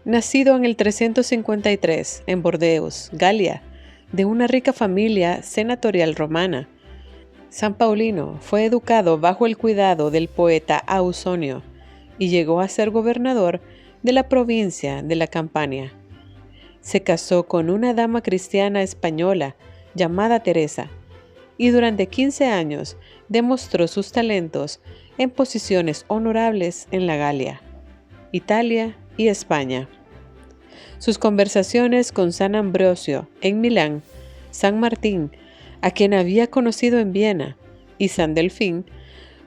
Nacido en el 353 en Burdeos, Galia, de una rica familia senatorial romana, San Paulino fue educado bajo el cuidado del poeta Ausonio y llegó a ser gobernador de la provincia de la Campania. Se casó con una dama cristiana española llamada Teresa y durante 15 años demostró sus talentos en posiciones honorables en la Galia, Italia y España. Sus conversaciones con San Ambrosio en Milán, San Martín, a quien había conocido en Viena, y San Delfín,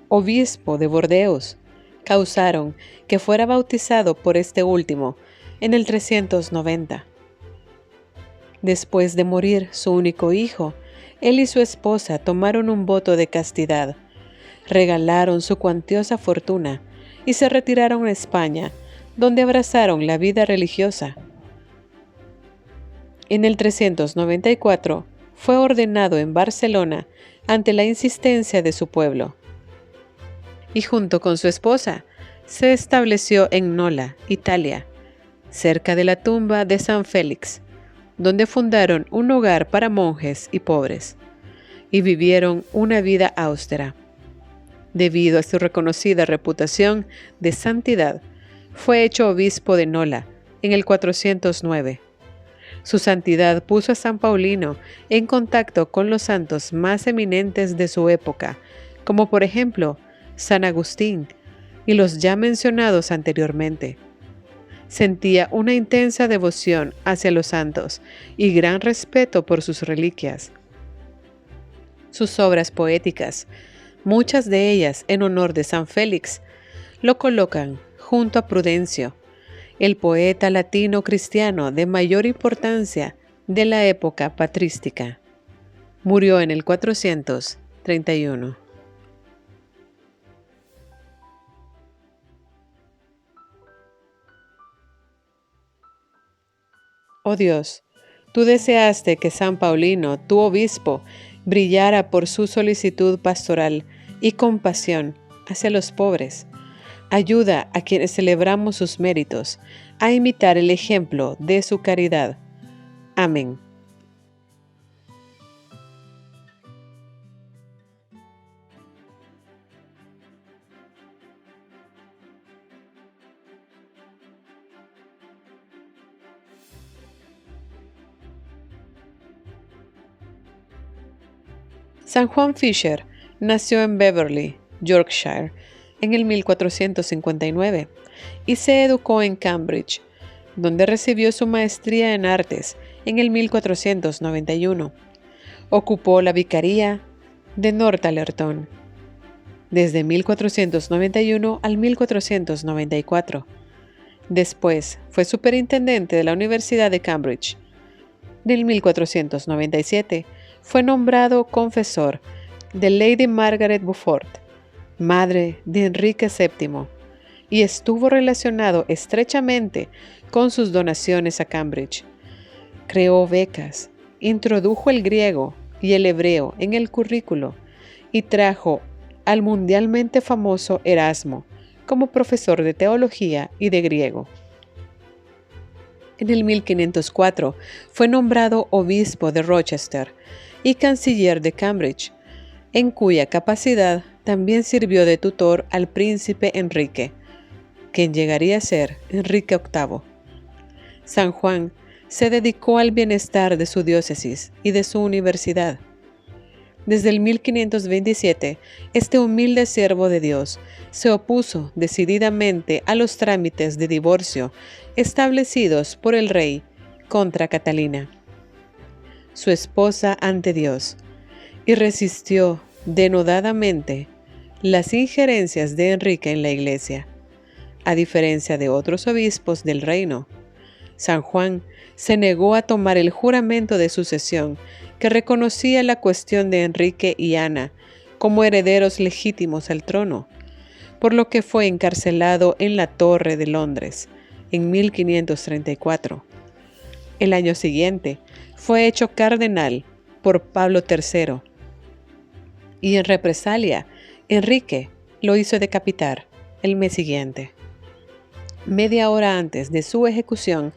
obispo de Burdeos, causaron que fuera bautizado por este último en el 390. Después de morir su único hijo, él y su esposa tomaron un voto de castidad, regalaron su cuantiosa fortuna y se retiraron a España, donde abrazaron la vida religiosa. En el 394 fue ordenado en Barcelona ante la insistencia de su pueblo, y junto con su esposa se estableció en Nola, Italia, cerca de la tumba de San Félix, donde fundaron un hogar para monjes y pobres, y vivieron una vida austera. Debido a su reconocida reputación de santidad, fue hecho obispo de Nola en el 409. Su santidad puso a San Paulino en contacto con los santos más eminentes de su época, como por ejemplo San Agustín y los ya mencionados anteriormente. Sentía una intensa devoción hacia los santos y gran respeto por sus reliquias. Sus obras poéticas, muchas de ellas en honor de San Félix, lo colocan junto a Prudencio, el poeta latino cristiano de mayor importancia de la época patrística. Murió en el 431. Oh Dios, tú deseaste que San Paulino, tu obispo, brillara por su solicitud pastoral y compasión hacia los pobres. Ayuda a quienes celebramos sus méritos a imitar el ejemplo de su caridad. Amén. San Juan Fisher nació en Beverly, Yorkshire, en el 1459 y se educó en Cambridge, donde recibió su maestría en artes en el 1491. Ocupó la vicaría de Northallerton desde 1491 al 1494. Después fue superintendente de la Universidad de Cambridge. En 1497 fue nombrado confesor de Lady Margaret Beaufort, madre de Enrique VII, y estuvo relacionado estrechamente con sus donaciones a Cambridge. Creó becas, introdujo el griego y el hebreo en el currículo y trajo al mundialmente famoso Erasmo como profesor de teología y de griego. En el 1504 fue nombrado obispo de Rochester y canciller de Cambridge, en cuya capacidad también sirvió de tutor al príncipe Enrique, quien llegaría a ser Enrique VIII. San Juan se dedicó al bienestar de su diócesis y de su universidad. Desde el 1527, este humilde siervo de Dios se opuso decididamente a los trámites de divorcio establecidos por el rey contra Catalina, su esposa ante Dios, y resistió denodadamente las injerencias de Enrique en la Iglesia. A diferencia de otros obispos del reino, San Juan se negó a tomar el juramento de sucesión que reconocía la cuestión de Enrique y Ana como herederos legítimos al trono, por lo que fue encarcelado en la Torre de Londres en 1534. El año siguiente fue hecho cardenal por Pablo III, y en represalia, Enrique lo hizo decapitar el mes siguiente. media hora antes de su ejecución,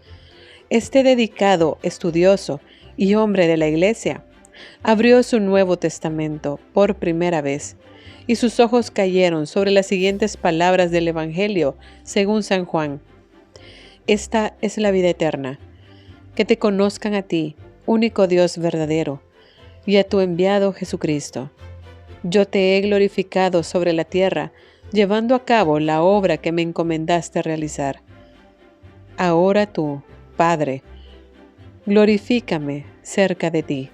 este dedicado estudioso y hombre de la Iglesia abrió su Nuevo Testamento por primera vez y sus ojos cayeron sobre las siguientes palabras del Evangelio según San Juan. Esta es la vida eterna, que te conozcan a ti, único Dios verdadero, y a tu enviado Jesucristo. Yo te he glorificado sobre la tierra, llevando a cabo la obra que me encomendaste realizar. Ahora tú, Padre, glorifícame cerca de ti.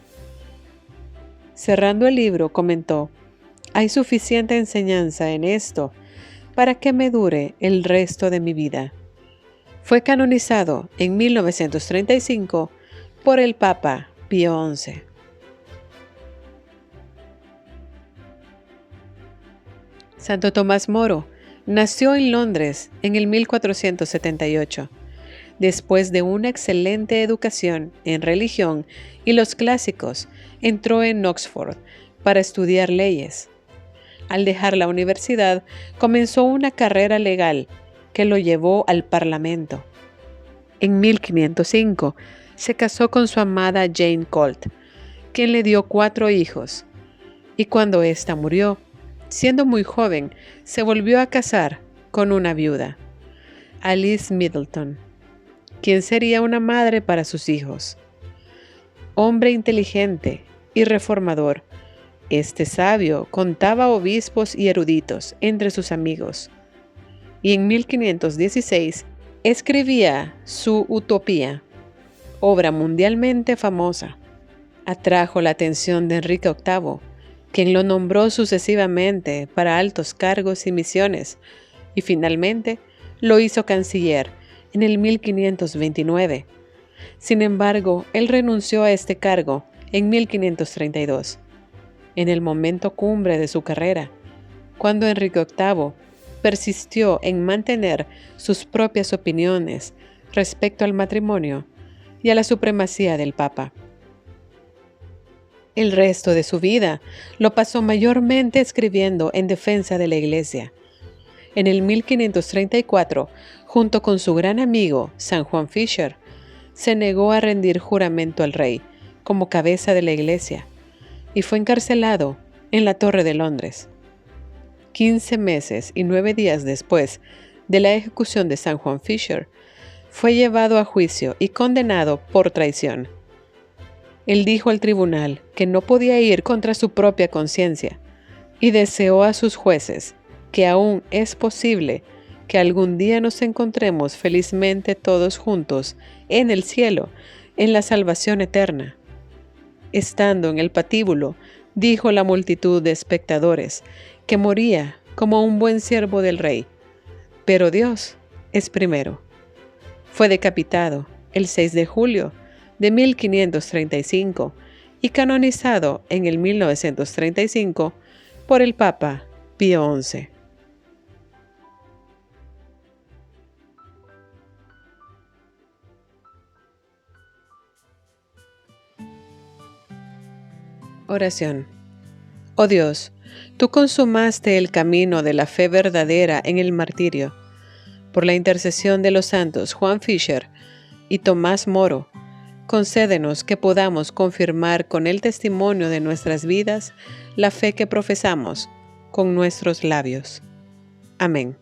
Cerrando el libro, comentó: hay suficiente enseñanza en esto para que me dure el resto de mi vida. Fue canonizado en 1935 por el Papa Pío XI. Santo Tomás Moro nació en Londres en el 1478. Después de una excelente educación en religión y los clásicos, entró en Oxford para estudiar leyes. Al dejar la universidad, comenzó una carrera legal que lo llevó al Parlamento. En 1505, se casó con su amada Jane Colt, quien le dio 4 hijos, y cuando ésta murió, siendo muy joven, se volvió a casar con una viuda, Alice Middleton, quien sería una madre para sus hijos. Hombre inteligente y reformador, este sabio contaba obispos y eruditos entre sus amigos, y en 1516 escribía su Utopía, obra mundialmente famosa. Atrajo la atención de Enrique VIII, quien lo nombró sucesivamente para altos cargos y misiones, y finalmente lo hizo canciller en el 1529. Sin embargo, él renunció a este cargo en 1532, en el momento cumbre de su carrera, cuando Enrique VIII persistió en mantener sus propias opiniones respecto al matrimonio y a la supremacía del Papa. El resto de su vida lo pasó mayormente escribiendo en defensa de la Iglesia. En el 1534, junto con su gran amigo San Juan Fisher, se negó a rendir juramento al rey como cabeza de la Iglesia y fue encarcelado en la Torre de Londres. 15 meses y 9 días después de la ejecución de San Juan Fisher, fue llevado a juicio y condenado por traición. Él dijo al tribunal que no podía ir contra su propia conciencia y deseó a sus jueces que aún es posible que algún día nos encontremos felizmente todos juntos en el cielo, en la salvación eterna. Estando en el patíbulo, dijo la multitud de espectadores que moría como un buen siervo del rey, pero Dios es primero. Fue decapitado el 6 de julio de 1535 y canonizado en el 1935 por el Papa Pío XI. Oración. Oh Dios, tú consumaste el camino de la fe verdadera en el martirio. Por la intercesión de los santos Juan Fisher y Tomás Moro, concédenos que podamos confirmar con el testimonio de nuestras vidas la fe que profesamos con nuestros labios. Amén.